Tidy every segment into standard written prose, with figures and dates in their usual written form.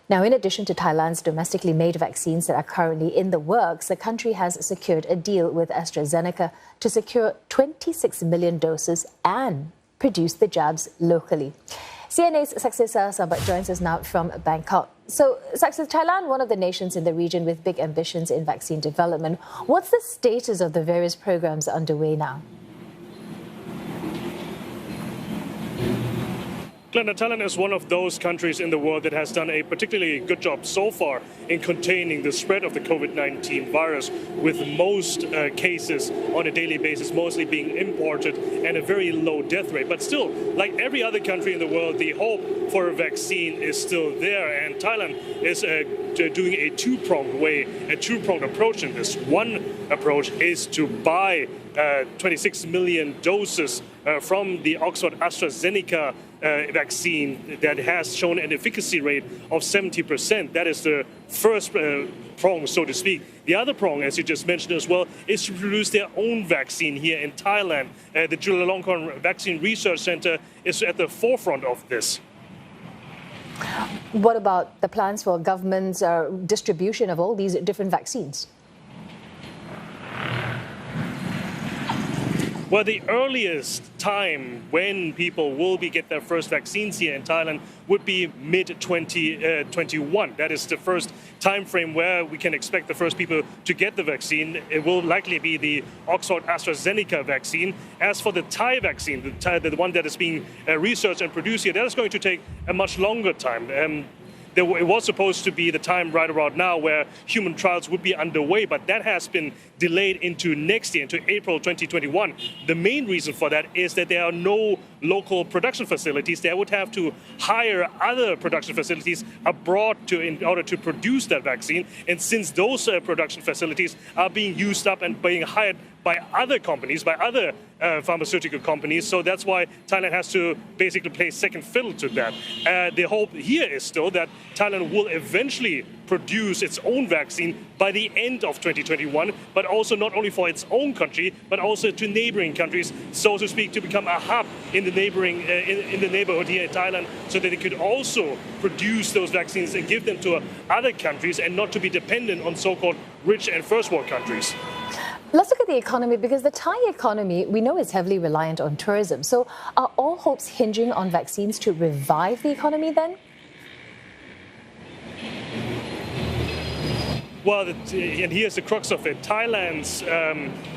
Now, in addition to Thailand's domestically made vaccines that are currently in the works, the country has secured a deal with AstraZeneca to secure 26 million doses and produce the jabs locally. CNA's Saksisa Sambat joins us now from Bangkok. So, Saksisa, Thailand, one of the nations in the region with big ambitions in vaccine development. What's the status of the various programs underway now? Glenda, Thailand is one of those countries in the world that has done a particularly good job so far in containing the spread of the COVID-19 virus, with most cases on a daily basis mostly being imported and a very low death rate. But still, like every other country in the world, the hope for a vaccine is still there, and Thailand is doing a two-pronged approach in this. One approach is to buy 26 million doses from the Oxford AstraZeneca vaccine that has shown an efficacy rate of 70%. That is the first prong, so to speak. The other prong, as you just mentioned as well, is to produce their own vaccine here in Thailand. The Chulalongkorn Vaccine Research Center is at the forefront of this. What about the plans for government's distribution of all these different vaccines? Well, the earliest time when people will get their first vaccines here in Thailand would be mid-2021. That is the first time frame where we can expect the first people to get the vaccine. It will likely be the Oxford AstraZeneca vaccine. As for the Thai vaccine, the one that is being researched and produced here, that is going to take a much longer time. It was supposed to be the time right around now where human trials would be underway, but that has been delayed into next year, into April 2021. The main reason for that is that there are no local production facilities. They would have to hire other production facilities abroad in order to produce that vaccine. And since those production facilities are being used up and being hired by other companies, by other pharmaceutical companies, so that's why Thailand has to basically play second fiddle to that. The hope here is still that Thailand will eventually produce its own vaccine by the end of 2021, but also not only for its own country, but also to neighboring countries, so to speak, to become a hub in the neighboring in the neighborhood here in Thailand, so that it could also produce those vaccines and give them to other countries and not to be dependent on so-called rich and first world countries. Let's look at the economy, because the Thai economy, we know, is heavily reliant on tourism. So are all hopes hinging on vaccines to revive the economy then? Well, and here's the crux of it. Thailand's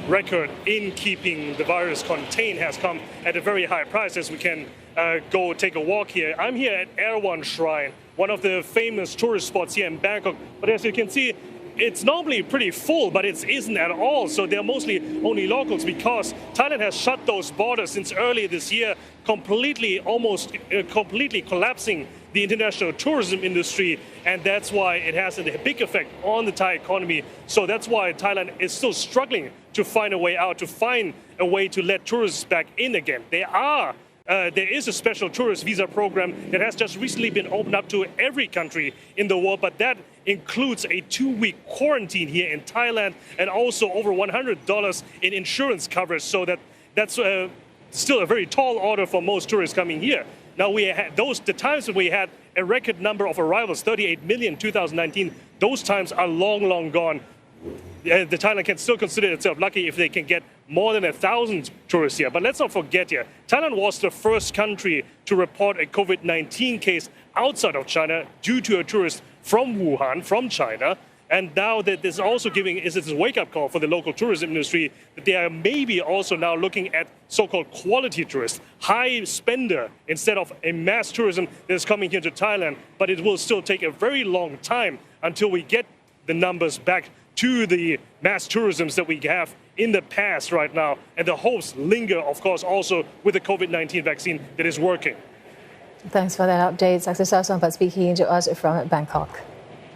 record in keeping the virus contained has come at a very high price, as we can go take a walk here. I'm here at Erewhon Shrine, one of the famous tourist spots here in Bangkok. But as you can see, it's normally pretty full, but it isn't at all. So they're mostly only locals, because Thailand has shut those borders since early this year, almost completely collapsing the international tourism industry, and that's why it has a big effect on the Thai economy. So that's why Thailand is still struggling to find a way out, to find a way to let tourists back in again. There is a special tourist visa program that has just recently been opened up to every country in the world, but that includes a 2-week quarantine here in Thailand and also over $100 in insurance coverage. So that's still a very tall order for most tourists coming here. Now, the times that we had a record number of arrivals, 38 million in 2019, those times are long, long gone. The Thailand can still consider itself lucky if they can get more than 1,000 tourists here. But let's not forget here, Thailand was the first country to report a COVID-19 case outside of China due to a tourist from Wuhan, from China. And now that this also is a wake-up call for the local tourism industry, that they are maybe also now looking at so-called quality tourists, high spender, instead of a mass tourism that is coming here to Thailand. But it will still take a very long time until we get the numbers back to the mass tourisms that we have in the past right now. And the hopes linger, of course, also with the COVID-19 vaccine that is working. Thanks for that update. Saksisa Sambat speaking to us from Bangkok.